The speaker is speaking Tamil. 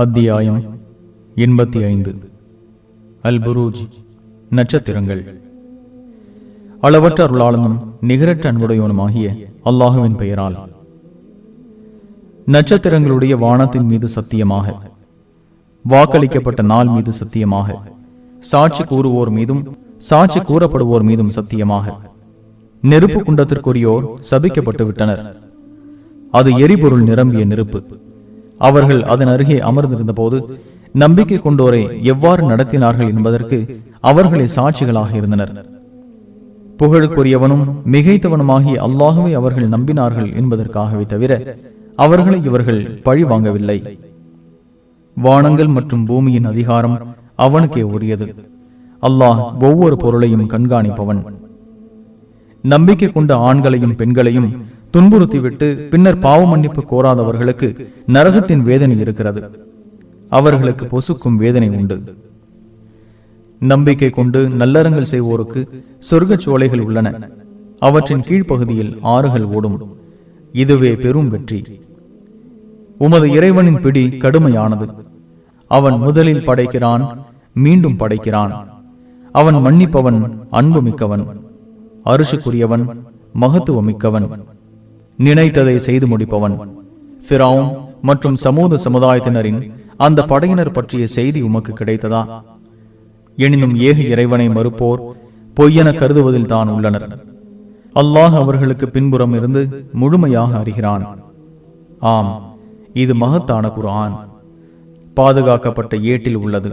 அத்தியாயம் 85. அல் புரூஜ், நட்சத்திரங்கள். அளவற்ற அருளாளனும் நிகரற்ற அன்புடையவனுமாகிய அல்லாஹுவின் பெயரால். நட்சத்திரங்களுடைய வானத்தின் மீது சத்தியமாக, வாக்களிக்கப்பட்ட நாள் மீது சத்தியமாக, சாட்சி கூறுவோர் மீதும் சாட்சி கூறப்படுவோர் மீதும் சத்தியமாக. நெருப்பு குண்டத்திற்குரியோர் சபிக்கப்பட்டு விட்டனர். அது எரிபொருள் நிரம்பிய நெருப்பு. அவர்கள் அதன் அருகே அமர்ந்திருந்த போது நம்பிக்கை கொண்டோரை எவ்வாறு நடத்தினார்கள் என்பதற்கு அவர்களே சாட்சிகளாக இருந்தனர். புகழுக்குரியவனும் மிகைத்தவனுமாகிய அல்லாஹுவை அவர்கள் நம்பினார்கள் என்பதற்காகவே தவிர அவர்களை இவர்கள் பழி வாங்கவில்லை. வானங்கள் மற்றும் பூமியின் அதிகாரம் அவனுக்கே உரியது. அல்லாஹ் ஒவ்வொரு பொருளையும் கண்காணிப்பவன். நம்பிக்கை கொண்ட ஆண்களையும் பெண்களையும் துன்புறுத்திவிட்டு பின்னர் பாவ மன்னிப்பு கோராதவர்களுக்கு நரகத்தின் வேதனை இருக்கிறது. அவர்களுக்கு பொசுக்கும் வேதனை உண்டு. நம்பிக்கை கொண்டு நல்லறங்கள் செய்வோருக்கு சொர்க்கச் சோலைகள் உள்ளன. அவற்றின் கீழ்ப்பகுதியில் ஆறுகள் ஓடும். இதுவே பெரும் வெற்றி. உமது இறைவனின் பிடி கடுமையானது. அவன் முதலில் படைக்கிறான், மீண்டும் படைக்கிறான். அவன் மன்னிப்பவன், அன்பு மிக்கவன், அருசுக்குரியவன், மகத்துவமிக்கவன், நினைத்ததை செய்து முடிப்பவன். ஃபிரௌன் மற்றும் சமூக சமுதாயத்தினரின் அந்த படையினர் பற்றிய செய்தி உமக்கு கிடைத்ததா? எனினும் ஏக இறைவனை மறுப்போர் பொய்யென கருதுவதில் தான் உள்ளனர். அல்லாஹ் அவர்களுக்கு பின்புறம் இருந்து முழுமையாக அறிகிறான். ஆம், இது மகத்தான குர்ஆன், பாதுகாக்கப்பட்ட ஏட்டில் உள்ளது.